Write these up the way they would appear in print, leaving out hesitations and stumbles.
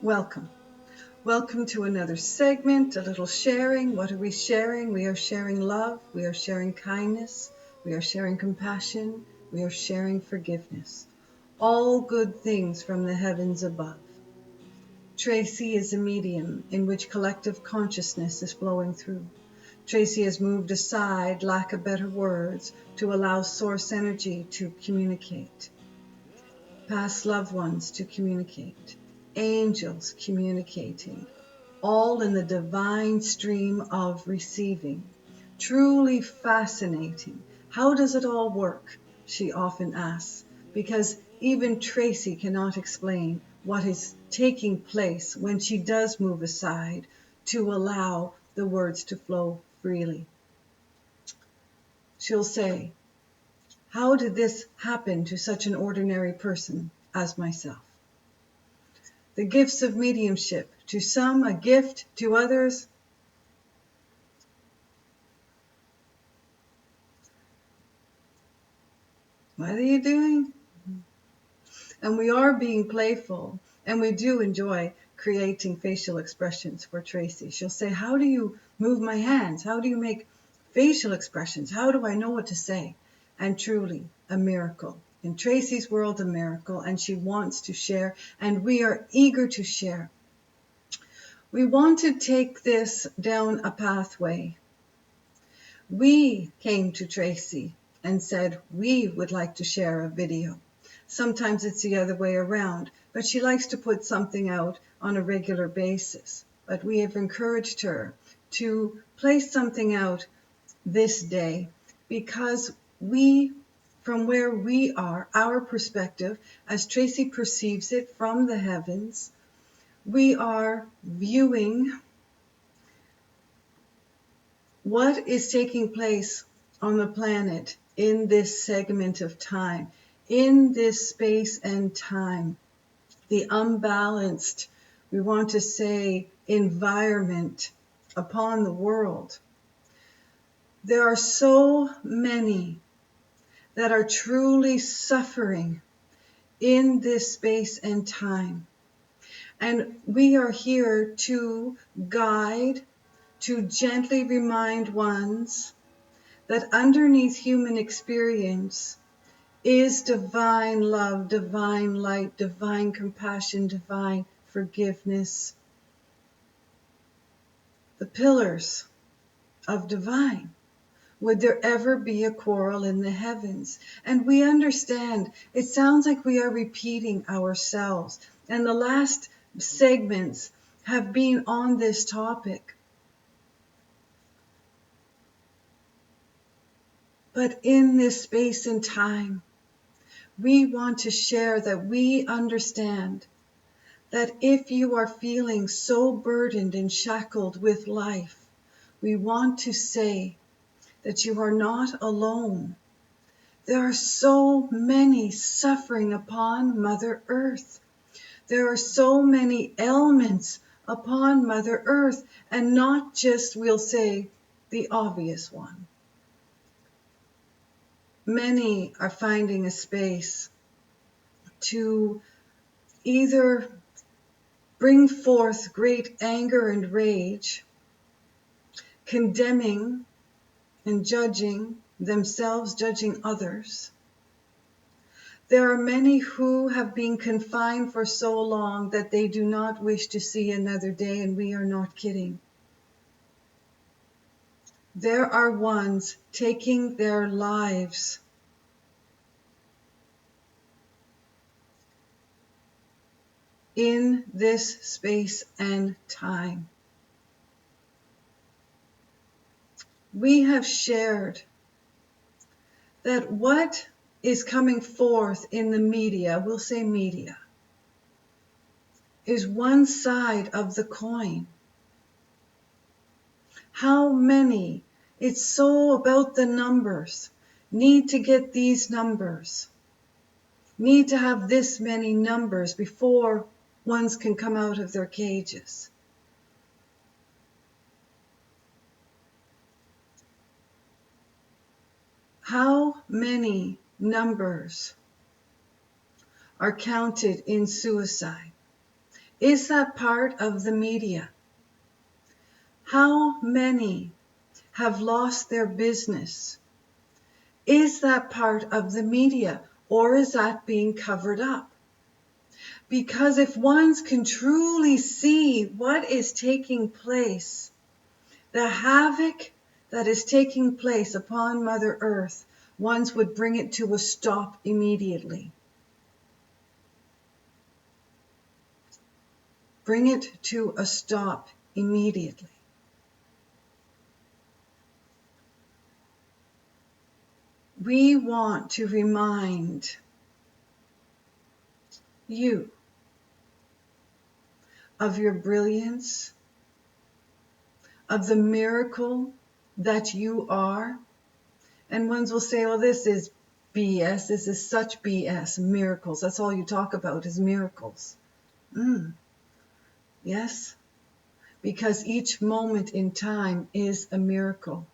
Welcome. Welcome to another segment, a little sharing. What are we sharing? We are sharing love. We are sharing kindness. We are sharing compassion. We are sharing forgiveness. All good things from the heavens above. Tracy is a medium in which collective consciousness is flowing through. Tracy has moved aside, lack of better words, to allow source energy to communicate. Past loved ones to communicate. Angels communicating. All in the divine stream of receiving. Truly fascinating. How does it all work? She often asks, because even Tracy cannot explain what is taking place when she does move aside to allow the words to flow freely. She'll say, how did this happen to such an ordinary person as myself? The gifts of mediumship, to some a gift, to others what are you doing? And we are being playful, and we do enjoy creating facial expressions for Tracy. She'll say, how do you move my hands? How do you make facial expressions? How do I know what to say? And truly, a miracle. In Tracy's world, a miracle, and she wants to share, and we are eager to share. We want to take this down a pathway. We came to Tracy and said we would like to share a video. Sometimes it's the other way around, but she likes to put something out on a regular basis. But we have encouraged her to place something out this day because we, from where we are, our perspective, as Tracy perceives it from the heavens, we are viewing what is taking place on the planet in this segment of time, in this space and time, the unbalanced, we want to say, environment upon the world. There are so many that are truly suffering in this space and time. And we are here to guide, to gently remind ones that underneath human experience is divine love, divine light, divine compassion, divine forgiveness. The pillars of divine. Would there ever be a quarrel in the heavens? And we understand, it sounds like we are repeating ourselves. And the last segments have been on this topic. But in this space and time, we want to share that we understand that if you are feeling so burdened and shackled with life, we want to say that you are not alone. There are so many suffering upon Mother Earth. There are so many ailments upon Mother Earth, and not just, we'll say, the obvious one. Many are finding a space to either bring forth great anger and rage, condemning and judging themselves, judging others. There are many who have been confined for so long that they do not wish to see another day, and we are not kidding. There are ones taking their lives in this space and time. We have shared that what is coming forth in the media, we'll say media, is one side of the coin. How many, it's so about the numbers, need to get these numbers, need to have this many numbers before ones can come out of their cages. How many numbers are counted in suicide? Is that part of the media? How many have lost their business? Is that part of the media, or is that being covered up? Because if ones can truly see what is taking place, the havoc that is taking place upon Mother Earth, ones would bring it to a stop immediately. Bring it to a stop immediately. We want to remind you of your brilliance, of the miracle that you are. And ones will say, well, this is BS. This is such BS. Miracles. That's all you talk about is miracles. Yes, because each moment in time is a miracle.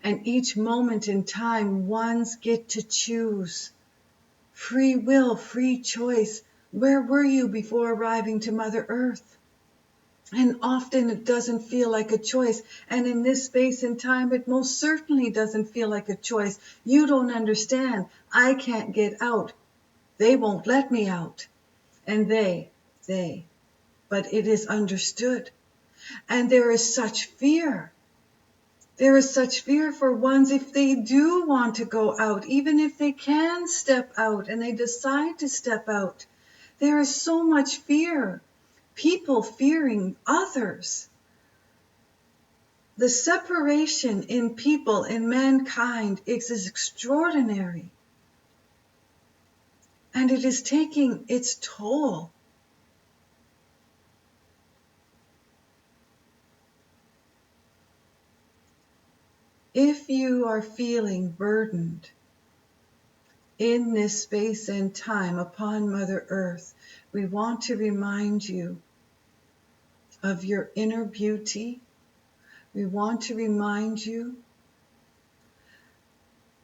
And each moment in time, ones get to choose. Free will, free choice. Where were you before arriving to Mother Earth? And often it doesn't feel like a choice. And in this space and time, it most certainly doesn't feel like a choice. You don't understand. I can't get out. They won't let me out. And but it is understood. And there is such fear. There is such fear for ones if they do want to go out, even if they can step out and they decide to step out. There is so much fear. People fearing others. The separation in people, in mankind, is extraordinary. And it is taking its toll. If you are feeling burdened in this space and time upon Mother Earth, we want to remind you of your inner beauty. We want to remind you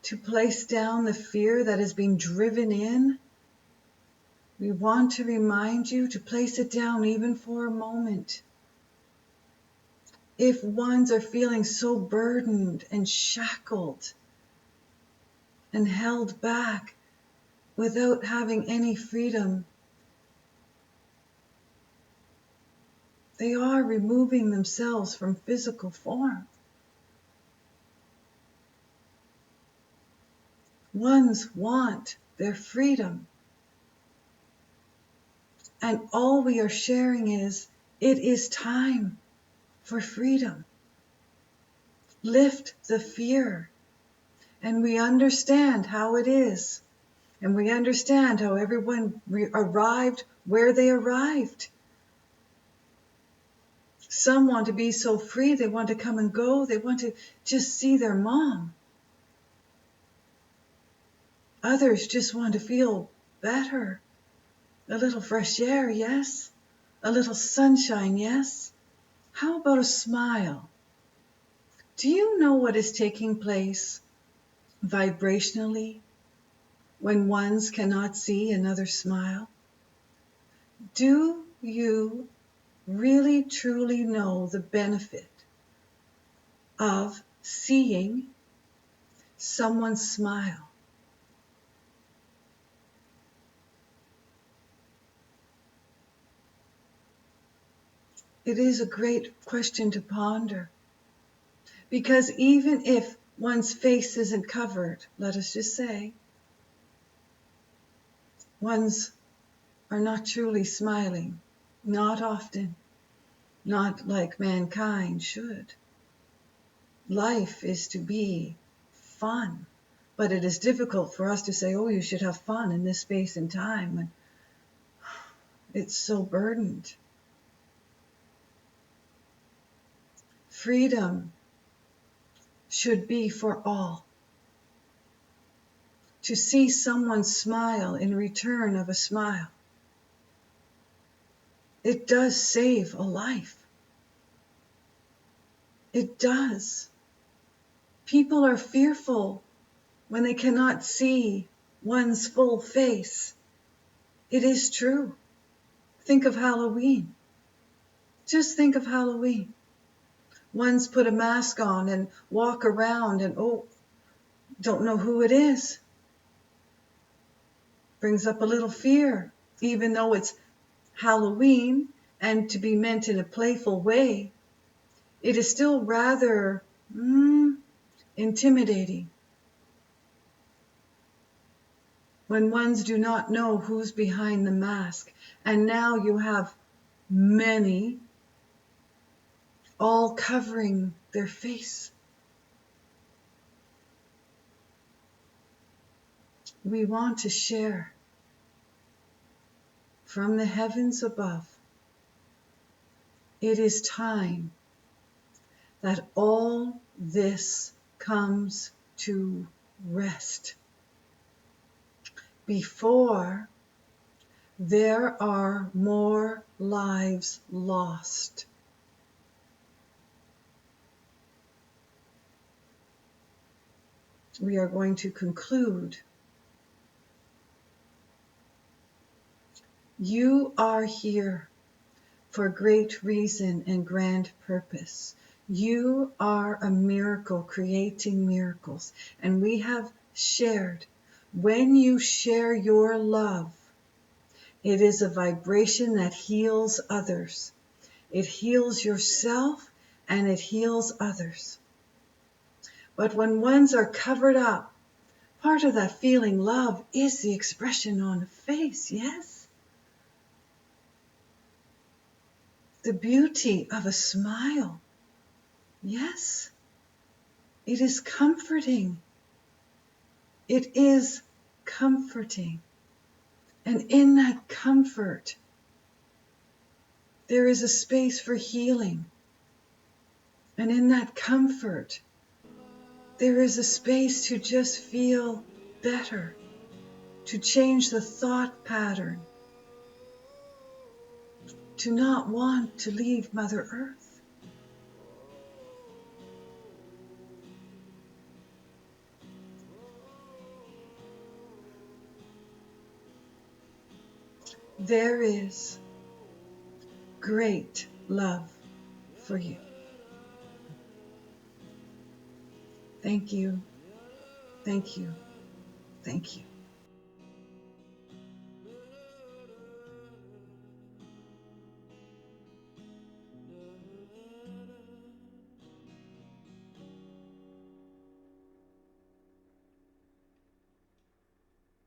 to place down the fear that is being driven in. We want to remind you to place it down even for a moment. If ones are feeling so burdened and shackled and held back without having any freedom, they are removing themselves from physical form. Ones want their freedom. And all we are sharing is, it is time for freedom. Lift the fear. And we understand how it is. And we understand how everyone arrived where they arrived. Some want to be so free, they want to come and go, they want to just see their mom. Others just want to feel better. A little fresh air, yes. A little sunshine, yes. How about a smile? Do you know what is taking place vibrationally when ones cannot see another smile? Do you really truly know the benefit of seeing someone smile? It is a great question to ponder, because even if one's face isn't covered, let us just say, ones are not truly smiling, not often, not like mankind should. Life is to be fun, but it is difficult for us to say, oh, you should have fun in this space and time when it's so burdened. Freedom should be for all. To see someone smile in return of a smile, it does save a life. It does. People are fearful when they cannot see one's full face. It is true. Think of Halloween. Just think of Halloween. Ones put a mask on and walk around and, oh, don't know who it is. Brings up a little fear, even though it's Halloween and to be meant in a playful way. It is still rather intimidating when ones do not know who's behind the mask. And now you have many all covering their face. We want to share from the heavens above. It is time that all this comes to rest before there are more lives lost. We are going to conclude. You are here for great reason and grand purpose. You are a miracle creating miracles. And we have shared. When you share your love, it is a vibration that heals others. It heals yourself and it heals others. But when ones are covered up, part of that feeling love is the expression on the face, yes? The beauty of a smile, yes? It is comforting. It is comforting. And in that comfort, there is a space for healing. And in that comfort, there is a space to just feel better, to change the thought pattern, to not want to leave Mother Earth. There is great love for you. Thank you. Thank you. Thank you.